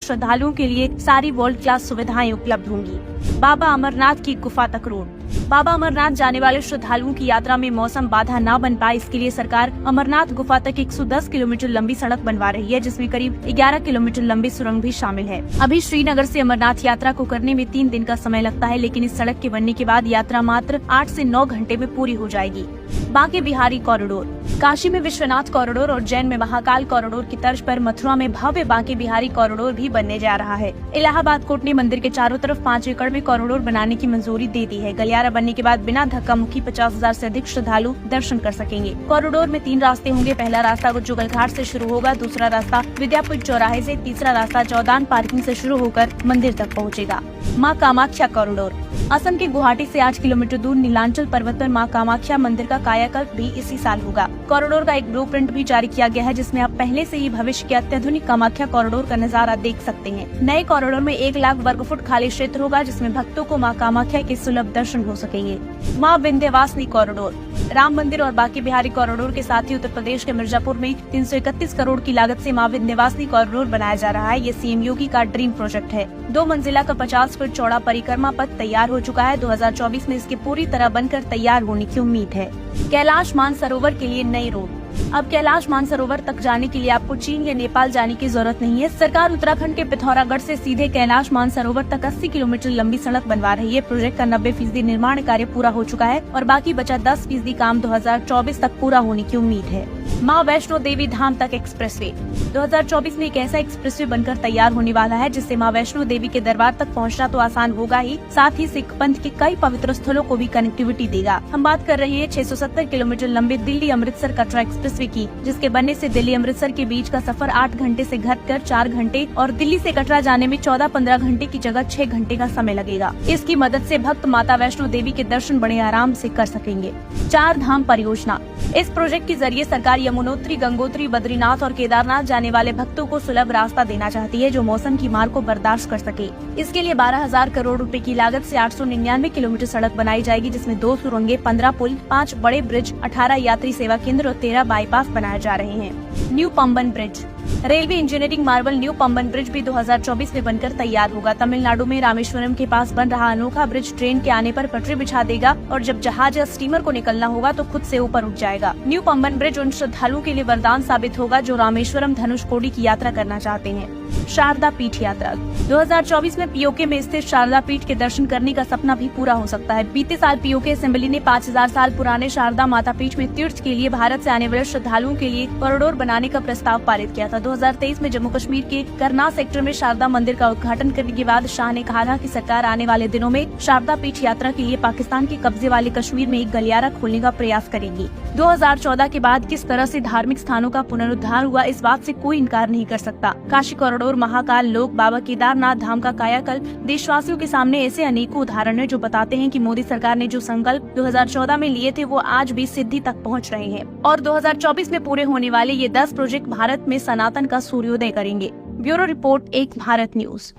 श्रद्धालुओं के लिए सारी वर्ल्ड क्लास सुविधाएं उपलब्ध होंगी। बाबा अमरनाथ की गुफा तक रोड। बाबा अमरनाथ जाने वाले श्रद्धालुओं की यात्रा में मौसम बाधा न बन पाए, इसके लिए सरकार अमरनाथ गुफा तक 110 किलोमीटर लंबी सड़क बनवा रही है, जिसमें करीब 11 किलोमीटर लंबी सुरंग भी शामिल है। अभी श्रीनगर से अमरनाथ यात्रा को करने में 3 दिन का समय लगता है, लेकिन इस सड़क के बनने के बाद यात्रा मात्र 8 से 9 घंटे में पूरी हो जाएगी। बांके बिहारी कॉरिडोर। काशी में विश्वनाथ कॉरिडोर और जैन में महाकाल कॉरिडोर की तर्ज पर मथुरा में भव्य बांके बिहारी कॉरिडोर भी बनने जा रहा है। इलाहाबाद कोर्ट ने मंदिर के चारों तरफ 5 एकड़ में कॉरिडोर बनाने की मंजूरी दे दी है। गलियारा बनने के बाद बिना धक्का मुक्की 50,000 से अधिक श्रद्धालु दर्शन कर सकेंगे। कॉरिडोर में 3 रास्ते होंगे। पहला रास्ता जुगल घाट से शुरू होगा, दूसरा रास्ता विद्यापीठ चौराहे से, तीसरा रास्ता चौदान पार्किंग से शुरू होकर मंदिर तक पहुँचेगा। माँ कामाख्या कॉरिडोर। असम के गुवाहाटी से 8 किलोमीटर दूर नीलांचल पर्वत पर माँ कामाख्या मंदिर का कायाकल्प भी इसी साल होगा। कॉरिडोर का एक ब्लूप्रिंट भी जारी किया गया है, जिसमें आप पहले से ही भविष्य के अत्याधुनिक कामाख्या कॉरिडोर का नजारा देख सकते हैं। नए कॉरिडोर में 1 लाख वर्ग फुट खाली क्षेत्र होगा, जिसमें भक्तों को माँ कामाख्या के सुलभ दर्शन हो सकेंगे। माँ विंध्यवासिनी कॉरिडोर। राम मंदिर और बांके बिहारी कॉरिडोर के साथ ही उत्तर प्रदेश के मिर्जापुर में 331 करोड़ की लागत से माँ विंध्यवासिनी कॉरिडोर बनाया जा रहा है। ये सीएम योगी का ड्रीम प्रोजेक्ट है। 2 मंजिला का 50 फीट चौड़ा परिक्रमा पथ तैयार हो चुका है। 2024 में इसके पूरी तरह बनकर तैयार होने की उम्मीद है। कैलाश मानसरोवर के लिए नई रोड। अब कैलाश मानसरोवर तक जाने के लिए आपको चीन या नेपाल जाने की जरूरत नहीं है। सरकार उत्तराखंड के पिथौरागढ़ से सीधे कैलाश मानसरोवर तक 80 किलोमीटर लंबी सड़क बनवा रही है। प्रोजेक्ट का 90% निर्माण कार्य पूरा हो चुका है और बाकी बचा 10% काम 2024 तक पूरा होने की उम्मीद है। माँ वैष्णो देवी धाम तक एक्सप्रेसवे। 2024 में एक ऐसा एक्सप्रेसवे बनकर तैयार होने वाला है, जिससे माँ वैष्णो देवी के दरबार तक पहुँचना तो आसान होगा ही, साथ ही सिख पंथ के कई पवित्र स्थलों को भी कनेक्टिविटी देगा। हम बात कर रहे हैं 670 किलोमीटर लंबे दिल्ली अमृतसर कटरा एक्सप्रेसवे की, जिसके बनने से दिल्ली अमृतसर के बीच का सफर 8 घंटे से घटकर 4 घंटे और दिल्ली से कटरा जाने में 14-15 घंटे की जगह 6 घंटे का समय लगेगा। इसकी मदद से भक्त माता वैष्णो देवी के दर्शन बड़े आराम से कर सकेंगे। 4 धाम परियोजना। इस प्रोजेक्ट के जरिए सरकार यमुनोत्री, गंगोत्री, बद्रीनाथ और केदारनाथ जाने वाले भक्तों को सुलभ रास्ता देना चाहती है, जो मौसम की मार को बर्दाश्त कर सके। इसके लिए 12,000 करोड़ रुपए की लागत से 899 किलोमीटर सड़क बनाई जाएगी, जिसमें 2 सुरंगें, 15 पुल, 5 बड़े ब्रिज, 18 यात्री सेवा केंद्र और 13 बाईपास बनाए जा रहे हैं। New Pamban bridge. Railway engineering marble new Pamban bridge भी 2024 में बनकर तैयार होगा। तमिलनाडु में रामेश्वरम के पास बन रहा अनोखा ब्रिज ट्रेन के आने पर पटरी बिछा देगा और जब जहाज या स्टीमर को निकलना होगा तो खुद से ऊपर उठ जाएगा। न्यू पंबन ब्रिज उन श्रद्धालुओं के लिए वरदान साबित होगा जो रामेश्वरम धनुषकोडी की यात्रा करना चाहते हैं। शारदा पीठ यात्रा। 2024 में पीओके में स्थित शारदा पीठ के दर्शन करने का सपना भी पूरा हो सकता है। बीते साल पीओके असेंबली ने 5000 साल पुराने शारदा माता पीठ में तीर्थ के लिए भारत से आने वाले श्रद्धालुओं के लिए कॉरिडोर बनाने का प्रस्ताव पारित किया था। 2023 में जम्मू कश्मीर के करनाल सेक्टर में शारदा मंदिर का उद्घाटन करने के बाद शाह ने कहा था कि सरकार आने वाले दिनों में शारदा पीठ यात्रा के लिए पाकिस्तान के कब्जे वाले कश्मीर में एक गलियारा खोलने का प्रयास करेगी। 2014 के बाद किस तरह से धार्मिक स्थानों का पुनरुद्धार हुआ, इस बात से कोई इनकार नहीं कर सकता। काशी कॉरिडोर, महाकाल लोक, बाबा केदारनाथ धाम का कायाकल्प, देशवासियों के सामने ऐसे अनेकों उदाहरण हैं जो बताते हैं कि मोदी सरकार ने जो संकल्प 2014 में लिए थे वो आज भी सिद्धि तक पहुंच रहे हैं और 2024 में पूरे होने वाले ये 10 प्रोजेक्ट भारत में सनातन का सूर्योदय करेंगे। ब्यूरो रिपोर्ट, एक भारत न्यूज।